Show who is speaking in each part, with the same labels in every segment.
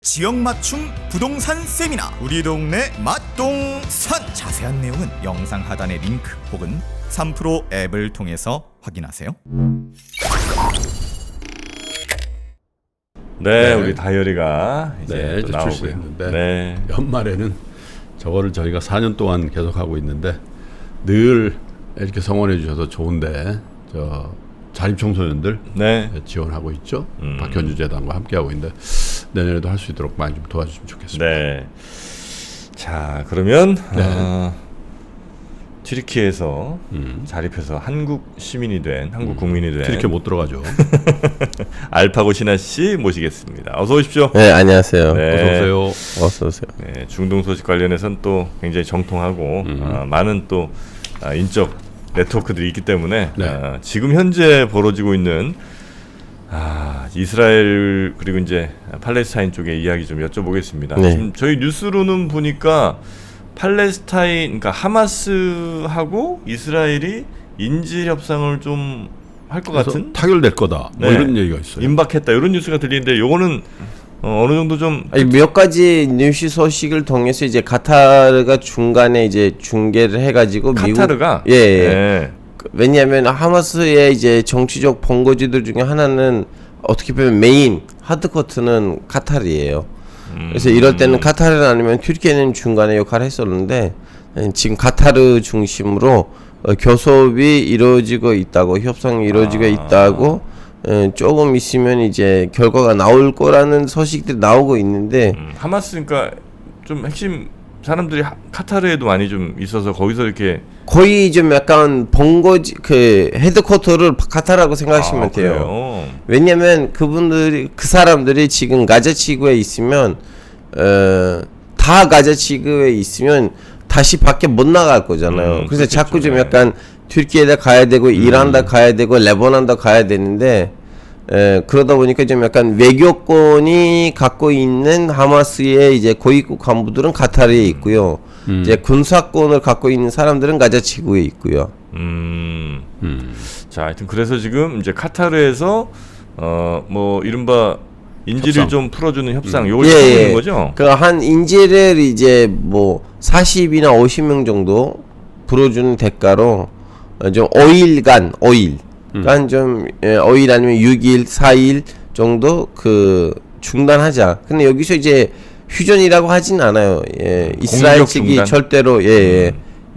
Speaker 1: 지역 맞춤 부동산 세미나 우리 동네 맛동산 자세한 내용은 영상 하단의 링크 혹은 3프로 앱을 통해서 확인하세요.
Speaker 2: 네, 우리 다이어리가 이제 또 나오고요.
Speaker 3: 출시했는데
Speaker 2: 네.
Speaker 3: 연말에는 저거를 저희가 4년 동안 계속 하고 있는데 늘 이렇게 성원해 주셔서 좋은데 저 자립 청소년들
Speaker 2: 네.
Speaker 3: 지원하고 있죠. 박현주 재단과 함께 하고 있는데 내년에도 할 수 있도록 많이 좀 도와주시면 좋겠습니다.
Speaker 2: 네. 자, 그러면 튀르키예에서 자립해서 한국 시민이 된, 한국 국민이 된
Speaker 3: 튀르키예 못 들어가죠.
Speaker 2: 알파고 신하 씨 모시겠습니다. 어서 오십시오.
Speaker 4: 네, 안녕하세요.
Speaker 2: 네.
Speaker 3: 어서 오세요.
Speaker 4: 어서 오세요.
Speaker 2: 네, 중동 소식 관련해서는 또 굉장히 정통하고 많은 또 인적 네트워크들이 있기 때문에
Speaker 3: 네.
Speaker 2: 지금 현재 벌어지고 있는 이스라엘 그리고 이제 팔레스타인 쪽의 이야기 좀 여쭤보겠습니다.
Speaker 4: 네.
Speaker 2: 지금 저희 뉴스로는 보니까 팔레스타인, 그러니까 하마스하고 이스라엘이 인질 협상을 좀 할 것 같은
Speaker 3: 타결될 거다. 뭐
Speaker 2: 네.
Speaker 3: 이런 얘기가 있어요.
Speaker 2: 임박했다 이런 뉴스가 들리는데 요거는 어느 정도 좀
Speaker 4: 아니, 몇 가지 뉴스 소식을 통해서 이제 카타르가 중간에 이제 중계를 해가지고
Speaker 2: 카타르가
Speaker 4: 미국, 예.
Speaker 2: 네.
Speaker 4: 왜냐하면 하마스의 이제 정치적 본거지들 중에 하나는 어떻게 보면 메인 하드코트는 카타르예요. 그래서 이럴 때는 카타르는 아니면 튀르키예는 중간에 역할을 했었는데 지금 카타르 중심으로 교섭이 이루어지고 있다고, 협상이 이루어지고 있다고 조금 있으면 이제 결과가 나올 거라는 소식들이 나오고 있는데
Speaker 2: 하마스 그러니까 좀 핵심 사람들이 카타르에도 많이 좀 있어서 거기서 이렇게
Speaker 4: 거의 좀 약간 본거지 그 헤드쿼터를 카타르라고 생각하시면 돼요.
Speaker 2: 그래요?
Speaker 4: 왜냐면 그분들이 그 사람들이 지금 가자 지구에 있으면 다 가자 지구에 있으면 다시 밖에 못 나갈 거잖아요. 그래서
Speaker 2: 그렇겠죠.
Speaker 4: 자꾸 좀 약간 튀르키예다 가야 되고 이란다 가야 되고 레바논다 가야 되는데 그러다 보니까 좀 약간 외교권이 갖고 있는 하마스의 이제 고위급 간부들은 카타르에 있고요. 이제 군사권을 갖고 있는 사람들은 가자 지구에 있고요.
Speaker 2: 자, 하여튼 그래서 지금 이제 카타르에서 뭐 이른바 인지를
Speaker 3: 협상.
Speaker 2: 좀 풀어주는 협상 요걸 하고 있는 거죠?
Speaker 4: 그 한 인재를 이제 뭐 40이나 50명 정도 불어주는 대가로 좀 5일간 그러니까 좀 5일 아니면 6일, 4일 정도 그 중단하자. 근데 여기서 이제 휴전이라고 하진 않아요. 예. 이스라엘 측이
Speaker 2: 중단?
Speaker 4: 절대로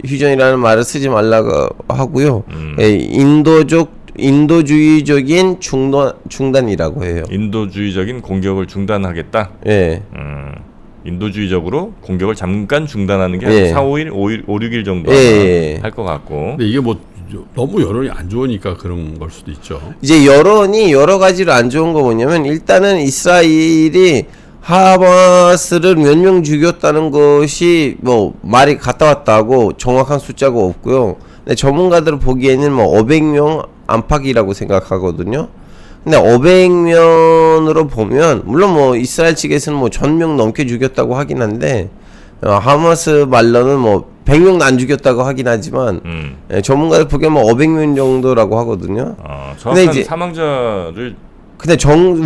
Speaker 4: 휴전이라는 말을 쓰지 말라고 하고요. 인도주의적인 중단이라고 해요.
Speaker 2: 인도주의적인 공격을 중단하겠다.
Speaker 4: 예.
Speaker 2: 인도주의적으로 공격을 잠깐 중단하는 게
Speaker 4: 예.
Speaker 2: 4, 5일, 5, 6일 정도
Speaker 4: 예.
Speaker 2: 할 것 같고.
Speaker 3: 근데 이게 뭐 너무 여론이 안 좋으니까 그런 걸 수도 있죠.
Speaker 4: 이제 여론이 여러 가지로 안 좋은 거 뭐냐면 일단은 이스라엘이 하마스를 몇 명 죽였다는 것이 뭐 말이 갔다 왔다 하고 정확한 숫자가 없고요. 근데 전문가들 보기에는 뭐 500명 안팎이라고 생각하거든요. 근데 500명으로 보면 물론 뭐 이스라엘 측에서는 뭐 1000명 넘게 죽였다고 하긴 한데 하마스 말로는 뭐 100명도 안 죽였다고 하긴 하지만 전문가들 보기엔 뭐 500명 정도라고 하거든요.
Speaker 2: 정확한
Speaker 4: 이제-
Speaker 2: 사망자를
Speaker 4: 근데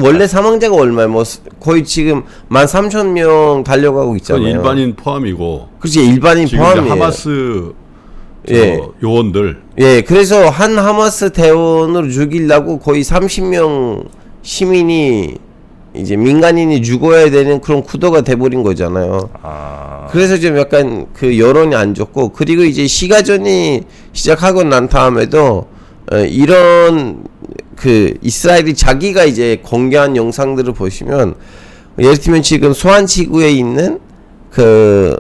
Speaker 4: 원래 사망자가 얼마예요? 뭐 거의 지금 13,000명 달려가고 있잖아요.
Speaker 3: 그건 일반인 포함이고
Speaker 4: 그렇지, 일반인
Speaker 3: 지금 이제
Speaker 4: 포함이에요.
Speaker 3: 하마스
Speaker 4: 예.
Speaker 3: 요원들
Speaker 4: 예, 그래서 한 하마스 대원으로 죽이려고 거의 30명 시민이 이제 민간인이 죽어야 되는 그런 구도가 돼버린 거잖아요. 그래서 좀 약간 그 여론이 안 좋고, 그리고 이제 시가전이 시작하고 난 다음에도 이런 그 이스라엘이 자기가 이제 공개한 영상들을 보시면 예를 들면 지금 소환지구에 있는 그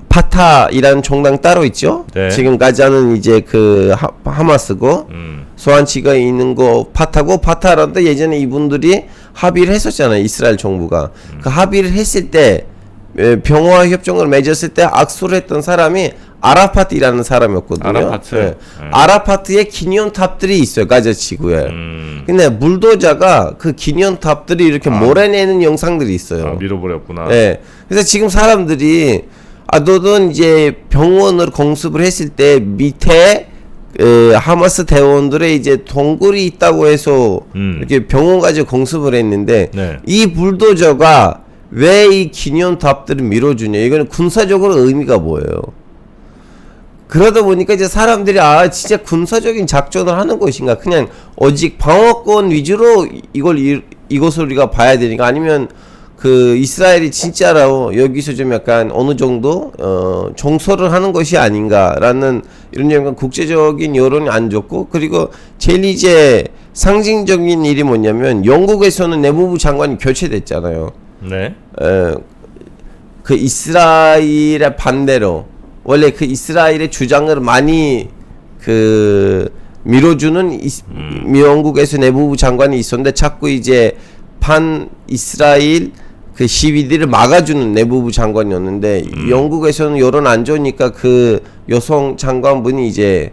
Speaker 4: 파타이라는 정당 따로 있죠.
Speaker 2: 네.
Speaker 4: 지금 가자는 이제 그 하마스고 소환지가 있는 거 파타고, 파타라는데 예전에 이분들이 합의를 했었잖아요. 이스라엘 정부가 그 합의를 했을 때 평화 협정을 맺었을 때 악수를 했던 사람이 아라파트라는 사람이었거든요.
Speaker 2: 아라파트.
Speaker 4: 예. 아라파트의 기념탑들이 있어요, 가자 지구에. 근데 물도자가 그 기념탑들이 이렇게 몰아내는 영상들이 있어요.
Speaker 2: 밀어버렸구나.
Speaker 4: 예. 그래서 지금 사람들이 너는 이제 병원을 공습을 했을 때 밑에 하마스 대원들의 이제 동굴이 있다고 해서 이렇게 병원 가지고 공습을 했는데
Speaker 2: 네.
Speaker 4: 이 불도저가 왜 이 기념탑들을 밀어주냐? 이거는 군사적으로 의미가 뭐예요? 그러다 보니까 이제 사람들이 진짜 군사적인 작전을 하는 것인가? 그냥 오직 방어권 위주로 이것을 우리가 봐야 되니까, 아니면 그 이스라엘이 진짜로 여기서 좀 약간 어느 정도 정서를 하는 것이 아닌가라는 이런 약간 국제적인 여론이 안 좋고, 그리고 제일 이제 상징적인 일이 뭐냐면 영국에서는 내무부 장관이 교체됐잖아요.
Speaker 2: 네.
Speaker 4: 그 이스라엘의 반대로 원래 그 이스라엘의 주장을 많이 그 밀어주는 영국에서 내무부 장관이 있었는데, 자꾸 이제 반 이스라엘 그 시위들을 막아주는 내무부 장관이었는데, 영국에서는 여론 안 좋으니까 그 여성 장관분이 이제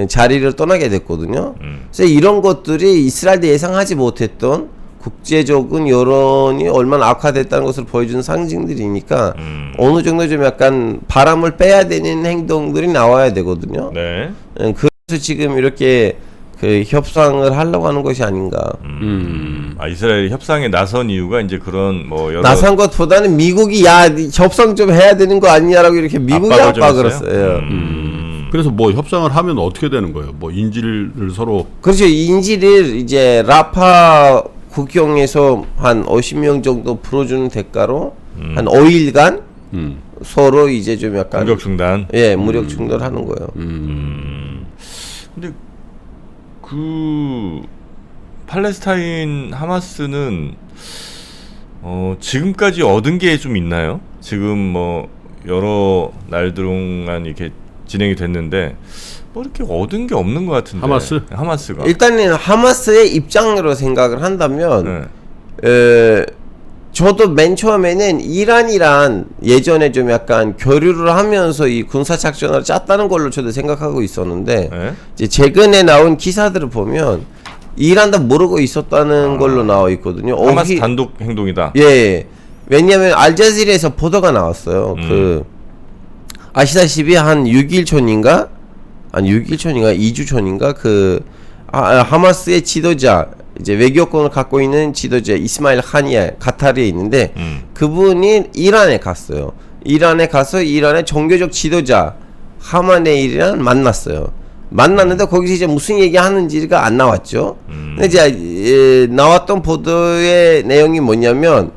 Speaker 4: 자리를 떠나게 됐거든요. 그래서 이런 것들이 이스라엘도 예상하지 못했던 국제적인 여론이 얼마나 악화됐다는 것을 보여주는 상징들이니까 어느 정도 좀 약간 바람을 빼야 되는 행동들이 나와야 되거든요.
Speaker 2: 네.
Speaker 4: 그래서 지금 이렇게 그 협상을 하려고 하는 것이 아닌가.
Speaker 2: 이스라엘이 협상에 나선 이유가 이제 그런 뭐 여러
Speaker 4: 나선 것보다는 미국이 협상 좀 해야 되는 거 아니냐라고 이렇게 미국이 압박을 했어요.
Speaker 3: 그래서 뭐 협상을 하면 어떻게 되는 거예요? 뭐 인질을 서로
Speaker 4: 그렇죠. 인질을 이제 라파 국경에서 한 50명 정도 풀어주는 대가로 한 5일간 서로 이제 좀 약간
Speaker 2: 공격 중단.
Speaker 4: 무력 충돌하는 거예요.
Speaker 2: 근데 그 팔레스타인 하마스는 지금까지 얻은 게 좀 있나요? 지금 뭐 여러 날 동안 이렇게 진행이 됐는데 뭐 이렇게 얻은 게 없는 것 같은데. 하마스가
Speaker 4: 일단은 하마스의 입장으로 생각을 한다면 저도 맨 처음에는 이란이란 예전에 좀 약간 교류를 하면서 이 군사 작전을 짰다는 걸로 저도 생각하고 있었는데, 이제 최근에 나온 기사들을 보면 이란도 모르고 있었다는 걸로 나와 있거든요.
Speaker 2: 하마스 단독 행동이다.
Speaker 4: 예. 왜냐하면 알자지르에서 보도가 나왔어요. 그 아시다시피 한 6일 전인가 2주 전인가 그 하마스의 지도자, 이제 외교권을 갖고 있는 지도자 이스마일 하니아, 카타르에 있는데 그분이 이란에 갔어요. 이란에 가서 이란의 종교적 지도자 하마네이랑 만났어요. 만났는데 거기서 이제 무슨 얘기하는지가 안 나왔죠. 근데 이제 나왔던 보도의 내용이 뭐냐면,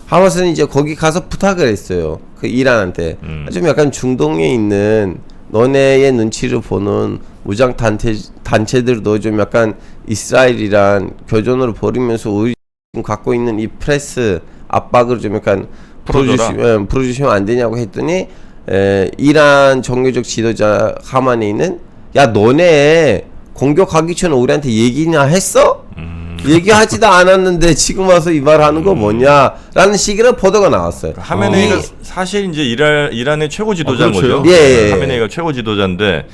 Speaker 4: 하마스는 이제 거기 가서 부탁을 했어요. 그 이란한테 좀 약간 중동에 있는 너네의 눈치를 보는 무장 단체들도 좀 약간 이스라엘이란 교전을 벌이면서 우리 지금 갖고 있는 이 프레스 압박을 좀 약간 풀어주시면 안 되냐고 했더니, 이란 종교적 지도자 하마네이는 야 너네 공격하기 전에 우리한테 얘기나 했어? 얘기하지도 않았는데 지금 와서 이 말 하는 거 뭐냐? 라는 식으로 보도가 나왔어요.
Speaker 2: 하메네이가 사실 이제 이란의 최고 지도자인
Speaker 3: 그렇죠.
Speaker 2: 거죠.
Speaker 4: 예.
Speaker 2: 하메네이가 최고 지도자인데,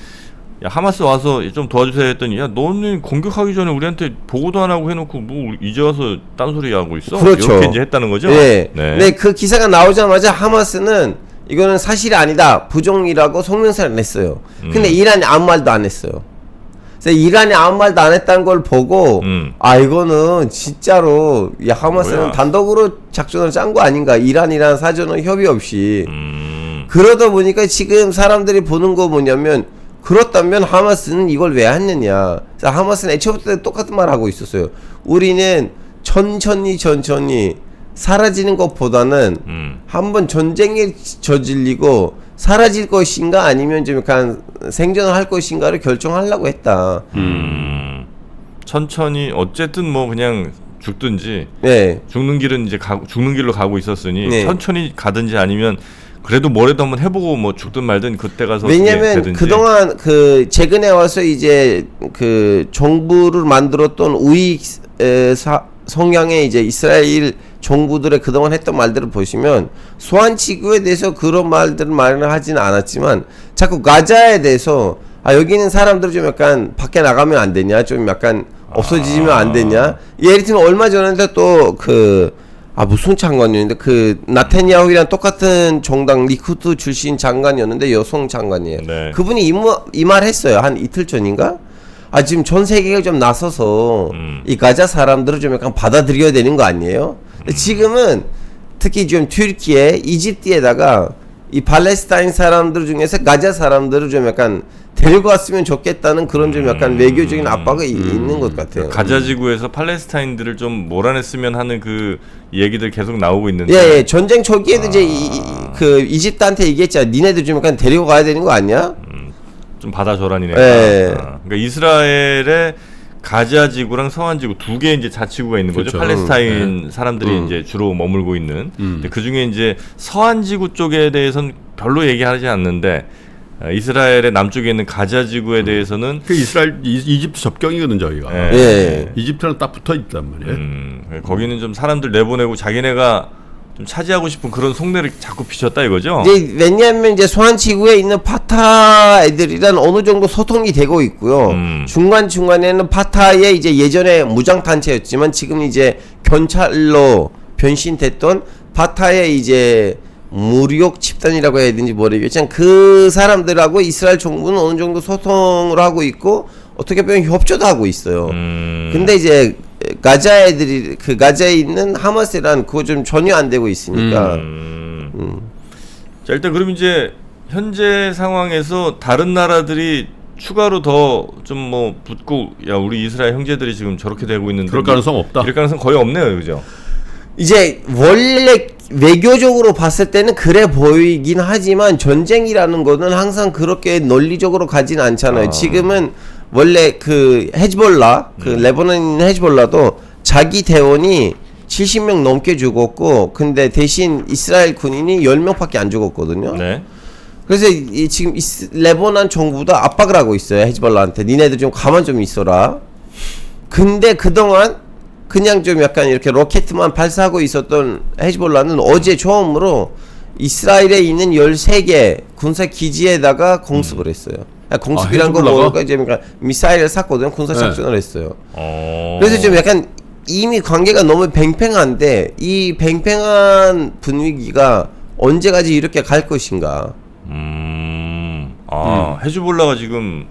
Speaker 2: 야 하마스 와서 좀 도와주세요 했더니, 야 너는 공격하기 전에 우리한테 보고도 안 하고 해놓고 뭐 이제 와서 딴소리 하고 있어?
Speaker 4: 그렇죠.
Speaker 2: 이렇게 이제 했다는 거죠.
Speaker 4: 네.
Speaker 2: 네.
Speaker 4: 네, 그 기사가 나오자마자 하마스는 이거는 사실이 아니다, 부정이라고 성명서를 냈어요. 근데 이란이 아무 말도 안 했어요. 그래서 이란이 아무 말도 안 했다는 걸 보고 이거는 진짜로 하마스는
Speaker 2: 뭐야?
Speaker 4: 단독으로 작전을 짠 거 아닌가, 이란이랑 사전은 협의 없이. 그러다 보니까 지금 사람들이 보는 거 뭐냐면, 그렇다면 하마스는 이걸 왜 했느냐. 하마스는 애초부터 똑같은 말 하고 있었어요. 우리는 천천히 사라지는 것보다는 한번 전쟁에 저질리고 사라질 것인가 아니면 좀 약간 생존을 할 것인가를 결정하려고 했다.
Speaker 2: 천천히 어쨌든 뭐 그냥 죽든지,
Speaker 4: 네.
Speaker 2: 죽는 길은 이제 죽는 길로 가고 있었으니
Speaker 4: 네.
Speaker 2: 천천히 가든지 아니면 그래도 뭐라도 한번 해보고 뭐 죽든 말든 그때 가서
Speaker 4: 왜냐면
Speaker 2: 되든지.
Speaker 4: 그동안 그 최근에 와서 이제 그 정부를 만들었던 우익 성향의 이제 이스라엘 정부들의 그동안 했던 말들을 보시면 소환치구에 대해서 그런 말들을 말을 하지는 않았지만, 자꾸 가자에 대해서 여기는 사람들 좀 약간 밖에 나가면 안 되냐, 좀 약간 없어지면 안 되냐. 예를 들면 얼마 전에 또 무슨 장관이었는데, 그 나타냐후랑 똑같은 정당 리쿠드 출신 장관이었는데 여성 장관이에요.
Speaker 2: 네.
Speaker 4: 그분이 이 말 했어요. 한 이틀 전인가? 지금 전 세계가 좀 나서서 이 가자 사람들을 좀 약간 받아들여야 되는 거 아니에요? 지금은 특히 좀 튀르키예, 이집트에다가 이 팔레스타인 사람들 중에서 가자 사람들을 좀 약간 데리고 왔으면 좋겠다는 그런 좀 약간 외교적인 압박이 있는 것 같아요.
Speaker 2: 가자 지구에서 팔레스타인들을 좀 몰아냈으면 하는 그 얘기들 계속 나오고 있는데.
Speaker 4: 예, 전쟁 초기에도 이제 그 이집트한테 얘기했잖아. 니네들 좀 약간 데리고 가야 되는 거 아니야?
Speaker 2: 좀 받아줘라 니네.
Speaker 4: 예.
Speaker 2: 그러니까 이스라엘의 가자 지구랑 서한 지구 두 개 이제 자치구가 있는 거죠.
Speaker 3: 그렇죠.
Speaker 2: 팔레스타인 사람들이 이제 주로 머물고 있는. 근데 그 중에 이제 서한 지구 쪽에 대해서는 별로 얘기하지 않는데 이스라엘의 남쪽에 있는 가자 지구에 대해서는
Speaker 3: 그 이스라엘 이집트 접경이거든 저기가.
Speaker 2: 예.
Speaker 4: 예.
Speaker 3: 이집트랑 딱 붙어 있단 말이에요.
Speaker 2: 거기는 좀 사람들 내보내고 자기네가 좀 차지하고 싶은 그런 속내를 자꾸 비쳤다 이거죠.
Speaker 4: 이제 왜냐하면 이제 소한 지구에 있는 파타 애들이란 어느 정도 소통이 되고 있고요. 중간 중간에는 파타의 이제 예전에 무장 단체였지만 지금 이제 경찰로 변신됐던 파타의 이제 무력 집단이라고 해야 되는지 모르겠지만 그 사람들하고 이스라엘 정부는 어느 정도 소통을 하고 있고 어떻게 보면 협조도 하고 있어요. 근데 이제 가자 애들이 그 가자에 있는 하마스란 그거 좀 전혀 안 되고 있으니까.
Speaker 2: 자 일단 그럼 이제 현재 상황에서 다른 나라들이 추가로 더 좀 뭐 붙고 야 우리 이스라엘 형제들이 지금 저렇게 되고 있는데
Speaker 3: 그럴 가능성 없다.
Speaker 2: 이럴 가능성 거의 없네요, 그죠?
Speaker 4: 이제 원래 외교적으로 봤을 때는 그래 보이긴 하지만 전쟁이라는 거는 항상 그렇게 논리적으로 가진 않잖아요. 지금은 원래 그 헤즈볼라, 그 레바논 있는 헤즈볼라도 자기 대원이 70명 넘게 죽었고, 근데 대신 이스라엘 군인이 10명밖에 안 죽었거든요.
Speaker 2: 네.
Speaker 4: 그래서 지금 레바논 정부도 압박을 하고 있어요. 헤즈볼라한테 니네들 좀 가만 좀 있어라. 근데 그동안 그냥 좀 약간 이렇게 로켓만 발사하고 있었던 헤즈볼라는 어제 처음으로 이스라엘에 있는 13개 군사 기지에다가 공습을 했어요. 공습이란 건
Speaker 3: 헤즈볼라가?
Speaker 4: 뭘까? 이제 그러니까 미사일을 쐈거든요. 군사 작전을 했어요.
Speaker 2: 어.
Speaker 4: 그래서 좀 약간 이미 관계가 너무 팽팽한데 이 팽팽한 분위기가 언제까지 이렇게 갈 것인가?
Speaker 2: 헤즈볼라가 지금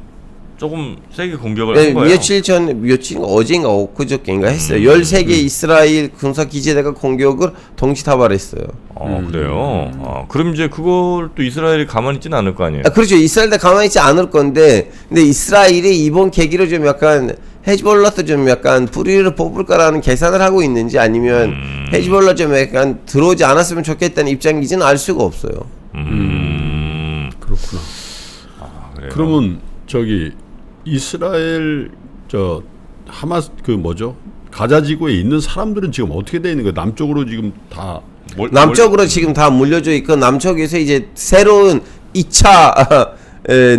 Speaker 2: 조금 세게 공격을
Speaker 4: 네,
Speaker 2: 한 거예요.
Speaker 4: 며칠 어제인가 엊그저께인가 했어요. 13개 이스라엘 군사 기지에다가 공격을 동시다발했어요.
Speaker 2: 그래요. 그럼 이제 그걸 또 이스라엘이 가만히 있지는 않을 거 아니에요.
Speaker 4: 그렇죠. 이스라엘도 가만히 있지 않을 건데, 근데 이스라엘이 이번 계기로 좀 약간 헤즈볼라도 좀 약간 뿌리를 뽑을까라는 계산을 하고 있는지 아니면 헤즈볼라 좀 약간 들어오지 않았으면 좋겠다는 입장인지는 알 수가 없어요.
Speaker 3: 그렇구나.
Speaker 2: 그래요.
Speaker 3: 그러면 저기 이스라엘 저 하마스 그 뭐죠? 가자 지구에 있는 사람들은 지금 어떻게 돼 있는 거예요? 남쪽으로 지금 다
Speaker 4: 남쪽으로 지금 다 물려져 있고 남쪽에서 이제 새로운 2차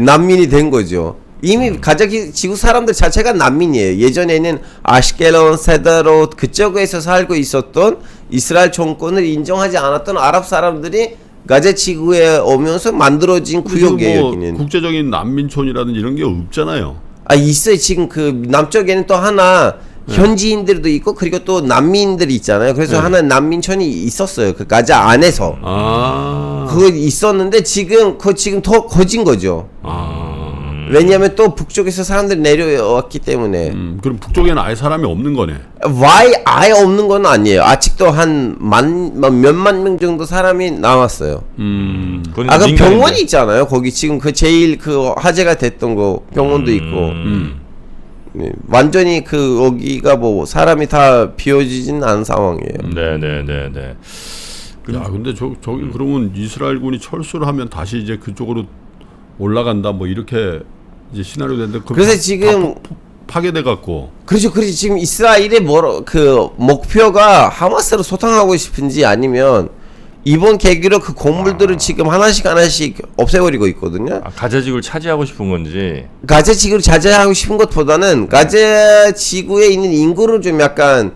Speaker 4: 난민이 된 거죠. 이미 가자 지구 사람들 자체가 난민이에요. 예전에는 아시켈론, 세다롯 그쪽에서 살고 있었던 이스라엘 정권을 인정하지 않았던 아랍 사람들이 가자 지구에 오면서 만들어진 구역이에요.
Speaker 3: 뭐
Speaker 4: 여기는.
Speaker 3: 국제적인 난민촌이라든지 이런 게 없잖아요.
Speaker 4: 있어요. 지금 그 남쪽에는 또 하나 현지인들도 있고 그리고 또 난민들이 있잖아요. 그래서 하나 난민촌이 있었어요. 그 가자 안에서. 그거 있었는데 지금 더 커진 거죠. 왜냐하면 또 북쪽에서 사람들이 내려왔기 때문에.
Speaker 3: 그럼 북쪽에는 아예 사람이 없는 거네.
Speaker 4: 아예 없는 건 아니에요. 아직도 한 몇만 명 정도 사람이 남았어요.
Speaker 2: 그건
Speaker 4: 그
Speaker 2: 민간인데.
Speaker 4: 병원이 있잖아요. 거기 지금 그 제일 그 화제가 됐던 거 병원도 있고. 네, 완전히 그 여기가 뭐 사람이 다 비워지진 않은 상황이에요.
Speaker 2: 네네네네.
Speaker 3: 야, 근데 저기 그러면 이스라엘군이 철수를 하면 다시 이제 그쪽으로 올라간다 뭐 이렇게 이제 시나리오 되는데
Speaker 4: 그래서 지금
Speaker 3: 파괴돼 갖고
Speaker 4: 그렇죠. 지금 이스라엘의 그 목표가 하마스로 소탕하고 싶은지 아니면 이번 계기로 그 건물들을 지금 하나씩 없애버리고 있거든요.
Speaker 2: 가자 지구를 차지하고 싶은 건지.
Speaker 4: 가자 지구를 자제하고 싶은 것보다는 가자 지구에 있는 인구를 좀 약간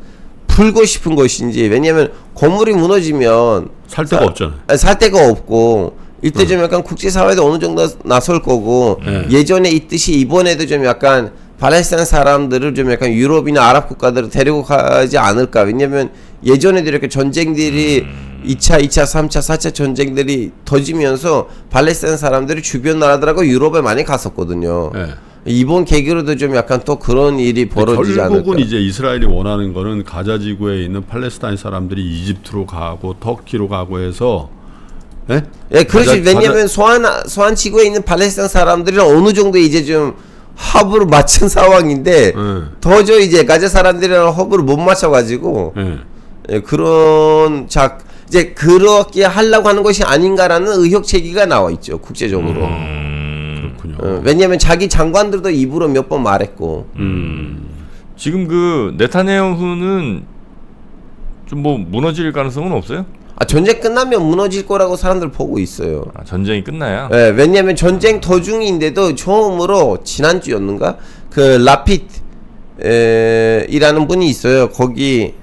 Speaker 4: 풀고 싶은 것인지. 왜냐하면 건물이 무너지면
Speaker 3: 살 데가 없잖아요.
Speaker 4: 살 데가 없고 이때 좀 약간 국제사회도 어느 정도 나설 거고 예전에 있듯이 이번에도 좀 약간 팔레스타인 사람들을 좀 약간 유럽이나 아랍 국가들을 데리고 가지 않을까. 왜냐면 예전에도 이렇게 전쟁들이 2차, 3차, 4차 전쟁들이 터지면서 팔레스타인 사람들이 주변 나라들하고 유럽에 많이 갔었거든요. 이번 계기로도 좀 약간 또 그런 일이 벌어지지
Speaker 3: 결국은
Speaker 4: 않을까.
Speaker 3: 이제 이스라엘이 원하는 거는 가자 지구에 있는 팔레스타인 사람들이 이집트로 가고 터키로 가고 해서 예?
Speaker 4: 예, 그렇지.
Speaker 3: 가자-
Speaker 4: 왜냐면 소한 지구에 있는 팔레스타인 사람들이랑 어느 정도 이제 좀 합을 맞춘 상황인데 도저히 이제 가자 사람들이랑 합을 못 맞춰가지고
Speaker 3: 예.
Speaker 4: 예, 그런 이제 그렇게 하려고 하는 것이 아닌가라는 의혹 제기가 나와 있죠 국제적으로.
Speaker 3: 그렇군요.
Speaker 4: 왜냐면 자기 장관들도 입으로 몇 번 말했고.
Speaker 2: 지금 그 네타냐후는 좀 뭐 무너질 가능성은 없어요?
Speaker 4: 전쟁 끝나면 무너질 거라고 사람들 보고 있어요.
Speaker 2: 아, 전쟁이 끝나야.
Speaker 4: 예, 왜냐면 전쟁 도중인데도 처음으로 지난주였는가 그 라핏이라는 분이 있어요. 거기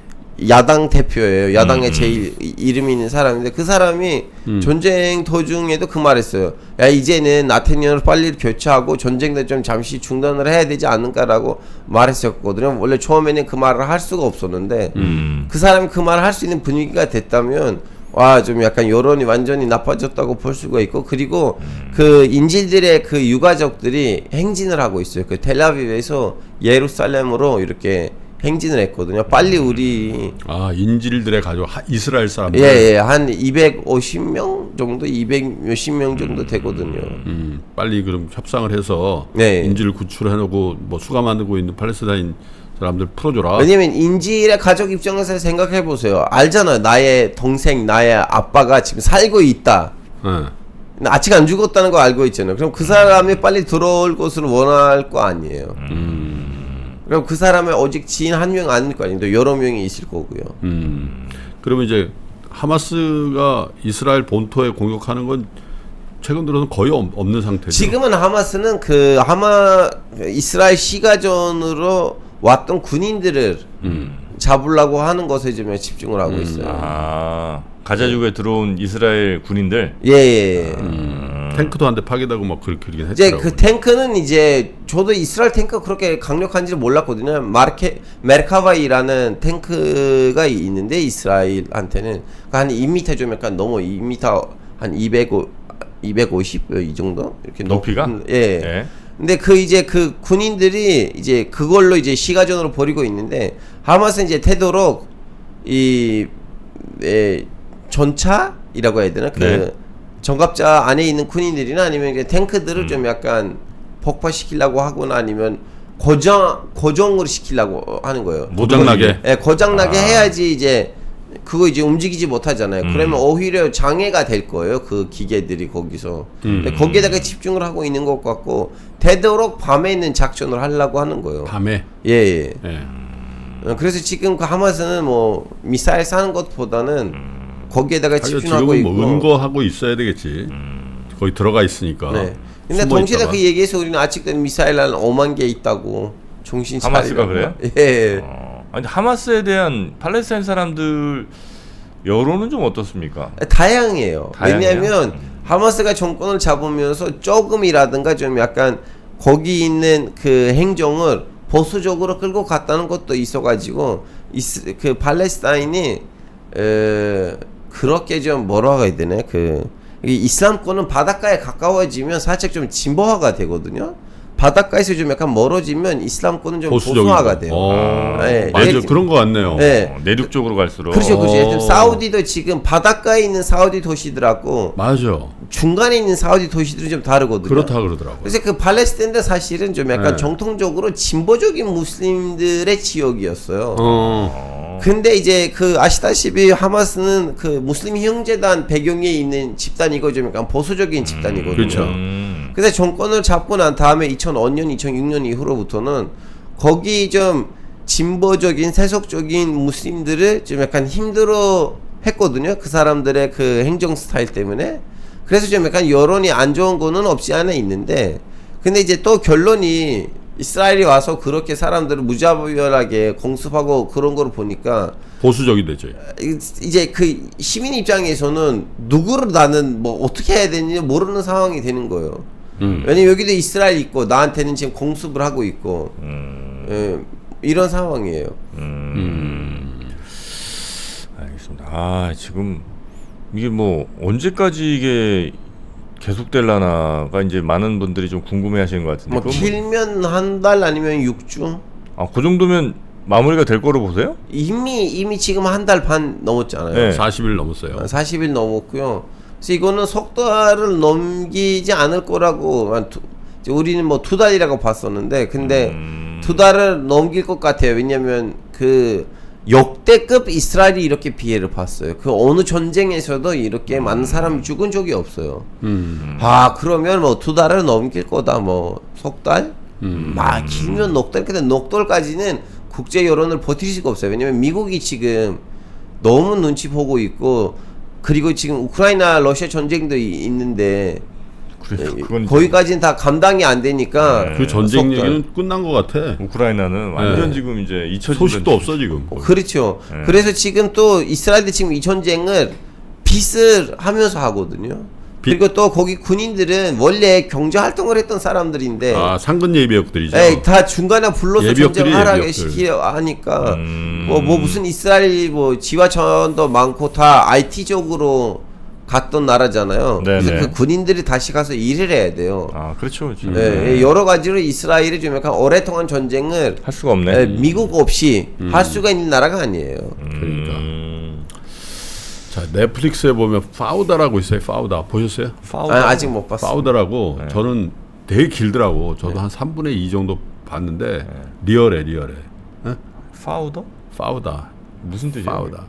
Speaker 4: 야당 대표예요. 야당의 제일 이름 있는 사람인데 그 사람이 전쟁 도중에도 그 말했어요. 야 이제는 나타냐후를 빨리 교체하고 전쟁도 좀 잠시 중단을 해야 되지 않을까라고 말했었거든요. 원래 처음에는 그 말을 할 수가 없었는데 그 사람이 그 말을 할 수 있는 분위기가 됐다면 와 좀 약간 여론이 완전히 나빠졌다고 볼 수가 있고 그리고 그 인질들의 그 유가족들이 행진을 하고 있어요. 그 텔아비브에서 예루살렘으로 이렇게 행진을 했거든요. 빨리 우리
Speaker 3: 인질들의 가족 이스라엘 사람들.
Speaker 4: 예, 한 250명 정도, 200 몇십 명 정도 되거든요.
Speaker 3: 빨리 그럼 협상을 해서
Speaker 4: 네.
Speaker 3: 인질을 구출해놓고 뭐 수감 만들고 있는 팔레스타인 사람들 풀어줘라.
Speaker 4: 왜냐면 인질의 가족 입장에서 생각해 보세요. 알잖아요. 나의 동생, 나의 아빠가 지금 살고 있다.
Speaker 3: 예.
Speaker 4: 아직 안 죽었다는 거 알고 있잖아요. 그럼 그 사람이 빨리 들어올 것을 원할 거 아니에요. 그럼 그 사람의 오직 지인 한 명 아닐 거 아니에요. 여러 명이 있을 거고요.
Speaker 3: 그러면 이제 하마스가 이스라엘 본토에 공격하는 건 최근 들어서 거의 없는 상태죠.
Speaker 4: 지금은 하마스는 이스라엘 시가전으로 왔던 군인들을 잡으려고 하는 것에 좀 집중을 하고 있어요.
Speaker 2: 아, 가자지구에 들어온 이스라엘 군인들.
Speaker 4: 예.
Speaker 3: 탱크도 한 대 파괴되고 막 그러긴 했더라고요.
Speaker 4: 이제 그 탱크는 이제 저도 이스라엘 탱크가 그렇게 강력한지를 몰랐거든요. 메르카바이라는 탱크가 있는데 이스라엘한테는 한 2m 좀 약간 넘어 2m 한 250 이 정도 이렇게
Speaker 2: 높이가?
Speaker 4: 예. 근데 이제 그 군인들이 이제 그걸로 이제 시가전으로 벌이고 있는데 하마스는 이제 되도록 전차이라고 해야 되나
Speaker 2: 네.
Speaker 4: 정갑자 안에 있는 군인들이나 아니면 탱크들을 좀 약간 폭파시키려고 하거나 아니면 고정을 시키려고 하는 거예요.
Speaker 3: 고장나게.
Speaker 4: 예, 고장나게 해야지 이제 그거 이제 움직이지 못하잖아요. 그러면 오히려 장애가 될 거예요. 그 기계들이 거기서. 거기에다가 집중을 하고 있는 것 같고 되도록 밤에 있는 작전을 하려고 하는 거예요.
Speaker 3: 밤에.
Speaker 4: 예.
Speaker 3: 예.
Speaker 4: 그래서 지금 그 하마스는 뭐 미사일 쏘는 것보다는 거기에다가 집중하고
Speaker 3: 지금은
Speaker 4: 있고.
Speaker 3: 뭐 은거하고 있어야 되겠지. 거기 들어가 있으니까.
Speaker 4: 네. 근데
Speaker 3: 숨어
Speaker 4: 동시에
Speaker 3: 있다가.
Speaker 4: 그 얘기에서 우리는 아직도 미사일 한 5만 개 있다고 정신 차리라고.
Speaker 2: 하마스가 그래요?
Speaker 4: 예.
Speaker 2: 아니 하마스에 대한 팔레스타인 사람들 여론은 좀 어떻습니까?
Speaker 4: 다양해요.
Speaker 2: 다양해요?
Speaker 4: 왜냐하면 하마스가 정권을 잡으면서 조금이라든가 좀 약간 거기 있는 그 행정을 보수적으로 끌고 갔다는 것도 있어가지고 그 팔레스타인이 그렇게 좀 뭐라고 해야 되나 이 이슬람권은 바닷가에 가까워지면 살짝 좀 진보화가 되거든요. 바닷가에서 좀 약간 멀어지면 이슬람권은 좀 보수화가 돼요. 네.
Speaker 3: 맞아, 그런 거 같네요.
Speaker 4: 네.
Speaker 2: 내륙 쪽으로 갈수록.
Speaker 4: 그렇죠. 지금 사우디도 지금 바닷가에 있는 사우디 도시들하고
Speaker 3: 맞아.
Speaker 4: 중간에 있는 사우디 도시들은 좀 다르거든요.
Speaker 3: 그렇다 그러더라고요.
Speaker 4: 그래서 그 팔레스타인도 사실은 좀 약간
Speaker 3: 네.
Speaker 4: 정통적으로 진보적인 무슬림들의 지역이었어요. 근데 이제 아시다시피 하마스는 그 무슬림 형제단 배경에 있는 집단이고 좀 약간 보수적인 집단이거든요.
Speaker 3: 그렇죠.
Speaker 4: 그래서 정권을 잡고 난 다음에 2005년, 2006년 이후로부터는 거기 좀 진보적인 세속적인 무슬림들을 좀 약간 힘들어 했거든요. 그 사람들의 그 행정 스타일 때문에. 그래서 좀 약간 여론이 안 좋은 거는 없지 않아 있는데, 근데 이제 또 결론이 이스라엘이 와서 그렇게 사람들을 무자비하게 공습하고 그런 걸 보니까
Speaker 3: 보수적이 되죠.
Speaker 4: 이제 그 시민 입장에서는 누구를 나는 뭐 어떻게 해야 되는지 모르는 상황이 되는 거예요. 왜냐면 여기도 이스라엘 있고 나한테는 지금 공습을 하고 있고 이런 상황이에요.
Speaker 2: 알겠습니다. 아 지금 이게 뭐 언제까지 이게 계속될라나가 이제 많은 분들이 좀 궁금해하시는 것 같은데.
Speaker 4: 뭐
Speaker 2: 그건
Speaker 4: 길면 한 달 아니면 6주.
Speaker 2: 그 정도면 마무리가 될 거로 보세요?
Speaker 4: 이미 지금 한 달 반 넘었잖아요.
Speaker 2: 네.
Speaker 3: 40일 넘었어요.
Speaker 4: 40일 넘었고요. 그래서 이거는 석 달을 넘기지 않을 거라고 우리는 뭐 2달이라고 봤었는데 근데 2달을 넘길 것 같아요. 왜냐면 그 역대급 이스라엘이 이렇게 피해를 봤어요. 그 어느 전쟁에서도 이렇게 많은 사람이 죽은 적이 없어요. 그러면 뭐 2달을 넘길 거다. 뭐 석 달? 길면 넉 달. 근데 넉 달까지는 국제 여론을 버틸 수가 없어요. 왜냐면 미국이 지금 너무 눈치 보고 있고 그리고 지금 우크라이나 러시아 전쟁도 있는데
Speaker 2: 그래서 그건
Speaker 4: 거기까지는 다 감당이 안 되니까
Speaker 3: 그 전쟁
Speaker 4: 석 달.
Speaker 3: 얘기는 끝난 것 같아.
Speaker 2: 우크라이나는 완전 지금 이제 잊혀진
Speaker 3: 소식도 없어 지금.
Speaker 4: 그렇죠. 그래서 지금 또 이스라엘이 지금 이 전쟁을 빚을 하면서 하거든요. 그리고 또 거기 군인들은 원래 경제 활동을 했던 사람들인데
Speaker 3: 상근 예비역들이죠.
Speaker 4: 다 중간에 불러서
Speaker 3: 예비역들이
Speaker 4: 전쟁하라게
Speaker 3: 예비역들.
Speaker 4: 시키려 하니까 뭐 무슨 이스라엘이 뭐 지하철도 많고 다 IT 쪽으로 갔던 나라잖아요.
Speaker 2: 네네.
Speaker 4: 그래서 그 군인들이 다시 가서 일을 해야 돼요.
Speaker 2: 그렇죠. 지금.
Speaker 4: 여러 가지로 이스라엘이 좀 약간 오랫동안 전쟁을
Speaker 2: 할 수가 없네.
Speaker 4: 미국 없이 할 수가 있는 나라가 아니에요.
Speaker 3: 그러니까. 자, 넷플릭스에 보면 파우다라고 있어요. 파우다 보셨어요?
Speaker 4: 아직 못 봤어요.
Speaker 3: 파우다라고 저는 되게 길더라고. 저도 한 3분의 2 정도 봤는데 리얼해. 에?
Speaker 2: 파우더?
Speaker 3: 파우다.
Speaker 2: 무슨 뜻이에요?
Speaker 3: 파우다.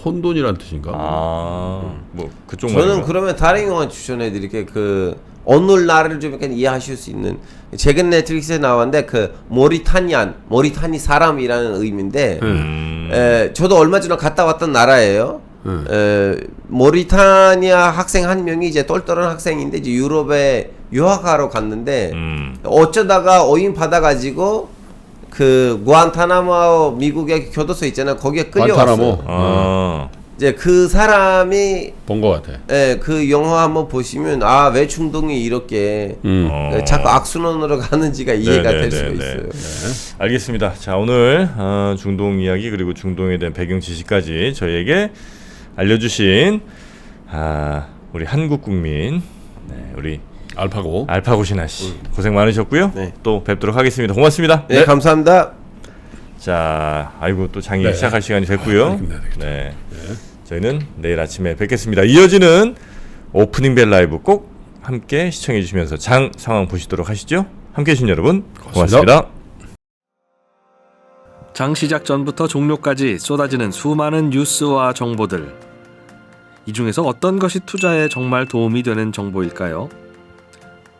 Speaker 3: 혼돈이란 뜻인가?
Speaker 2: 뭐 그쪽
Speaker 4: 저는
Speaker 2: 말인가?
Speaker 4: 그러면 다른 영화 추천해 드릴게요. 그 어느 나라를 좀 약간 이해하실 수 있는 최근 넷플릭스에 나왔는데 그 모리타니 사람이라는 의미인데 저도 얼마 전에 갔다 왔던 나라예요. 모리타니아 학생 한 명이 이제 똘똘한 학생인데 이제 유럽에 유학하러 갔는데 어쩌다가 어인 받아가지고 그 구안타나모 미국의 교도소 있잖아요. 거기에 끌려왔어요.
Speaker 3: 관타나모.
Speaker 4: 이제 그 사람이
Speaker 3: 본 것 같아.
Speaker 4: 그 영화 한번 보시면 왜 중동이 이렇게 자꾸 악순환으로 가는지가 이해가 될 수가 있어요.
Speaker 2: 알겠습니다. 자, 오늘 중동 이야기 그리고 중동에 대한 배경 지식까지 저희에게 알려주신 우리 한국 국민 우리 알파고 신하 씨 고생 많으셨고요.
Speaker 4: 네.
Speaker 2: 또 뵙도록 하겠습니다. 고맙습니다.
Speaker 4: 네, 감사합니다.
Speaker 2: 자, 또 장이
Speaker 3: 네.
Speaker 2: 시작할 시간이 됐고요.
Speaker 3: 알겠습니다.
Speaker 2: 네. 저희는 내일 아침에 뵙겠습니다. 이어지는 오프닝 벨 라이브 꼭 함께 시청해 주시면서 장 상황 보시도록 하시죠. 함께 해주신 여러분 고맙습니다.
Speaker 5: 장 시작 전부터 종료까지 쏟아지는 수많은 뉴스와 정보들. 이 중에서 어떤 것이 투자에 정말 도움이 되는 정보일까요?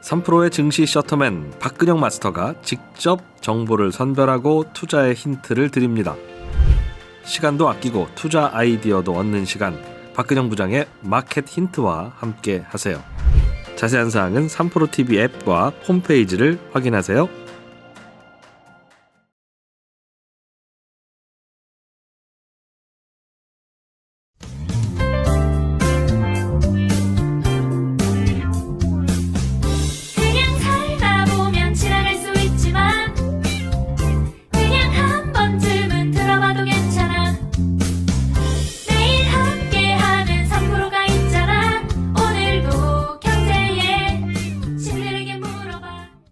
Speaker 5: 3프로의 증시 셔터맨 박근영 마스터가 직접 정보를 선별하고 투자의 힌트를 드립니다. 시간도 아끼고 투자 아이디어도 얻는 시간, 박근영 부장의 마켓 힌트와 함께 하세요. 자세한 사항은 3프로 TV 앱과 홈페이지를 확인하세요.